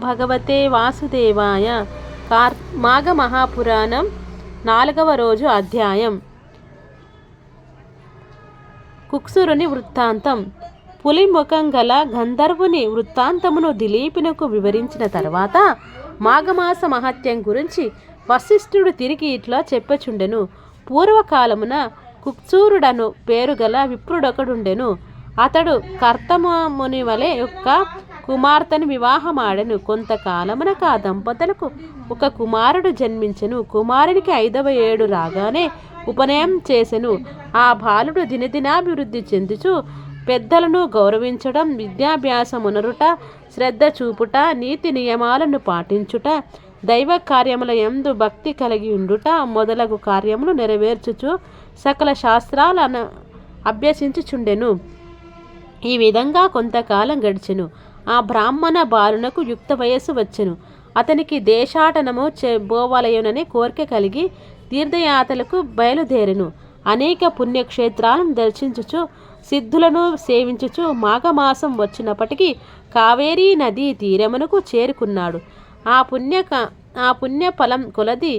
భగవతే వాసుదేవాయ. మాఘమహాపురాణం 4వ రోజు అధ్యాయం. కుక్సురుని వృత్తాంతం. పులి ముఖం గల గంధర్వుని వృత్తాంతమును దిలీపునకు వివరించిన తర్వాత మాఘమాస మహత్యం గురించి వశిష్ఠుడు తిరిగి ఇట్లా చెప్పచుండెను. పూర్వకాలమున కుక్సూరుడను పేరుగల విప్రుడొకడుండెను. అతడు కర్తముని వలె యొక్క కుమార్తెను వివాహమాడెను. కొంతకాలమునకు ఆ దంపతులకు ఒక కుమారుడు జన్మించెను. కుమారునికి 5వ ఏడు రాగానే ఉపనయనం చేసెను. ఆ బాలుడు దినదినాభివృద్ధి చెందుచు పెద్దలను గౌరవించడం, విద్యాభ్యాసమునరుట, శ్రద్ధ చూపుట, నీతి నియమాలను పాటించుట, దైవ కార్యముల యందు భక్తి కలిగి ఉండుట మొదలగు కార్యములు నెరవేర్చుచు సకల శాస్త్రాలను అభ్యసించుచుండెను. ఈ విధంగా కొంతకాలం గడిచెను. ఆ బ్రాహ్మణ బాలునకు యుక్త వయస్సు వచ్చెను. అతనికి దేశాటనము బోవలయునని కోరిక కలిగి తీర్థయాత్రలకు బయలుదేరెను. అనేక పుణ్యక్షేత్రాలను దర్శించుచు సిద్ధులను సేవించుచు మాఘమాసం వచ్చినప్పటికీ కావేరీ నదీ తీరమునకు చేరుకున్నాడు. ఆ పుణ్య ఫలం కొలది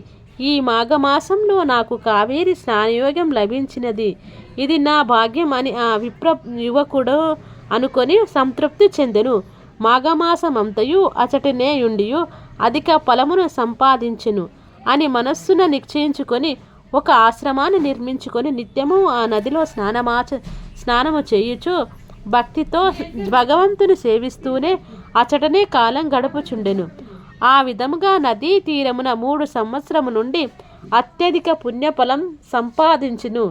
ఈ మాఘమాసంలో నాకు కావేరి స్నానయోగ్యం లభించినది, ఇది నా భాగ్యం అని ఆ యువకుడు అనుకొని సంతృప్తి చెందెను. మాఘమాసమంతయు అచటనే యుండియు అధిక ఫలమును సంపాదించెను అని మనస్సున నిశ్చయించుకొని ఒక ఆశ్రమాన్ని నిర్మించుకొని నిత్యము ఆ నదిలో స్నానము చేయుచు భక్తితో భగవంతుని సేవిస్తూనే అచటనే కాలం గడుపుచుండెను. ఆ విధముగా నదీ తీరమున 3 సంవత్సరము నుండి అత్యధిక పుణ్యఫలం సంపాదించును.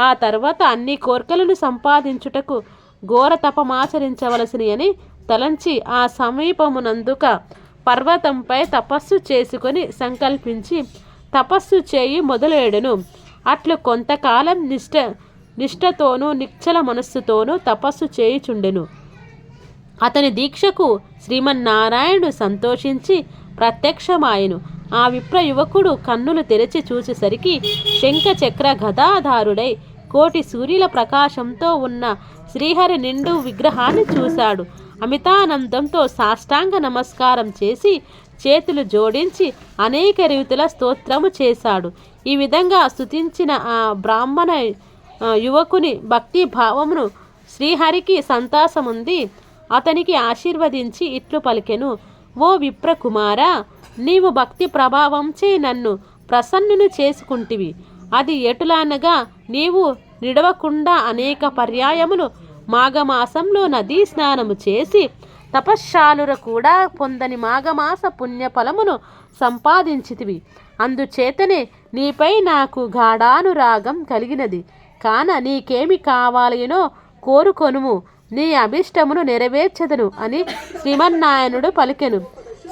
ఆ తర్వాత అన్ని కోర్కెలను సంపాదించుటకు ఘోర తపమాచరించవలసిని అని తలంచి ఆ సమీపమునందుక పర్వతంపై తపస్సు చేసుకొని సంకల్పించి తపస్సు చేయి మొదలెడెను. అట్లు కొంతకాలం నిష్ఠతోనూ నిశ్చల మనస్సుతోనూ తపస్సు చేయుచుండెను. అతని దీక్షకు శ్రీమన్నారాయణుడు సంతోషించి ప్రత్యక్షమాయెను. ఆ విప్ర యువకుడు కన్నులు తెరచి చూసేసరికి శంఖ చక్ర గదాధారుడై కోటి సూర్యుల ప్రకాశంతో ఉన్న శ్రీహరి నిండు విగ్రహాన్ని చూశాడు. అమితానందంతో సాష్టాంగ నమస్కారం చేసి చేతులు జోడించి అనేక రీతుల స్తోత్రము చేశాడు. ఈ విధంగా స్తుతించిన ఆ బ్రాహ్మణ యువకుని భక్తి భావమును శ్రీహరికి సంతాసముంది అతనికి ఆశీర్వదించి ఇట్లు పలికెను. ఓ విప్ర కుమారా, నీవు భక్తి ప్రభావంచే నన్ను ప్రసన్నును చేసుకుంటివి. అది ఎటులనగా నీవు నిడవకుండా అనేక పర్యాయములు మాఘమాసంలో నదీ స్నానము చేసి తపశ్శాలుర కూడా పొందని మాఘమాస పుణ్యఫలమును సంపాదించితివి. అందుచేతనే నీపై నాకు గాఢానురాగం కలిగినది. కాన నీకేమి కావాలనో కోరుకొనుము, నీ అభిష్టమును నెరవేర్చెదను అని శ్రీమన్నారాయణుడు పలికెను.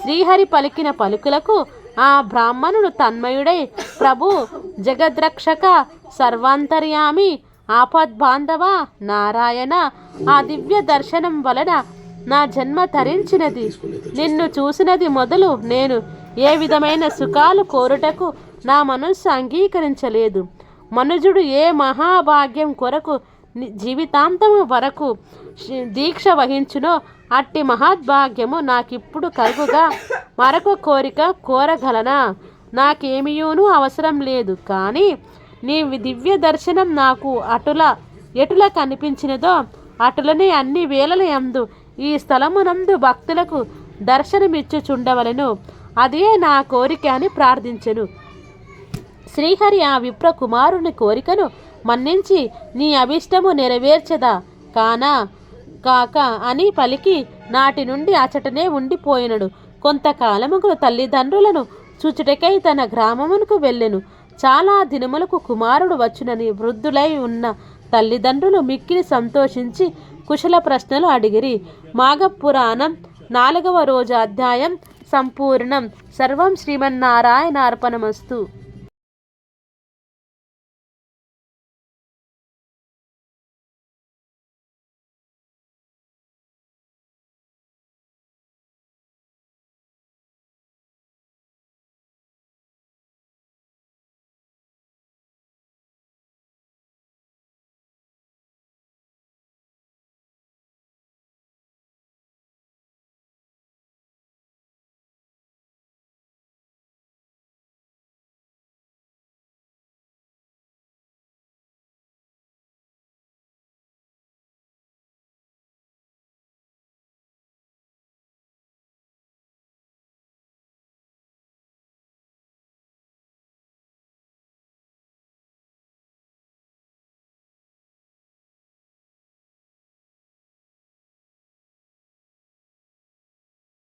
శ్రీహరి పలికిన పలుకులకు ఆ బ్రాహ్మణుడు తన్మయుడై, ప్రభు, జగద్రక్షక, సర్వాంతర్యామి, ఆపద్బాంధవ నారాయణ, ఆ దివ్య దర్శనం వలన నా జన్మ తరించినది. నిన్ను చూసినది మొదలు నేను ఏ విధమైన సుఖాలు కోరుటకు నా మనస్సు అంగీకరించలేదు. మనుజుడు ఏ మహాభాగ్యం కొరకు జీవితాంతము వరకు దీక్ష వహించునో అట్టి మహద్భాగ్యము నాకిప్పుడు కలుగుగా మరొక కోరిక కోరగలనా? నాకేమియూనూ అవసరం లేదు. కానీ నీ దివ్య దర్శనం నాకు ఎటుల కనిపించినదో అటులనే అన్ని వేళల యందు ఈ స్థలమునందు భక్తులకు దర్శనమిచ్చుచుండవలెను. అదే నా కోరిక అని ప్రార్థించెను. శ్రీహరి ఆ విప్ర కుమారుని కోరికను మన్నించి నీ అభిష్టము నెరవేర్చదా కాక అని పలికి నాటి నుండి అచటనే ఉండిపోయినడు. కొంతకాలముకు తల్లిదండ్రులను చూచుటకై తన గ్రామమునకు వెళ్ళెను. చాలా దినములకు కుమారుడు వచ్చునని వృద్ధులై ఉన్న తల్లిదండ్రులు మిక్కిలి సంతోషించి కుశల ప్రశ్నలు అడిగిరి. మాఘపురాణం 4వ రోజు అధ్యాయం సంపూర్ణం. సర్వం శ్రీమన్నారాయణార్పణమస్తు.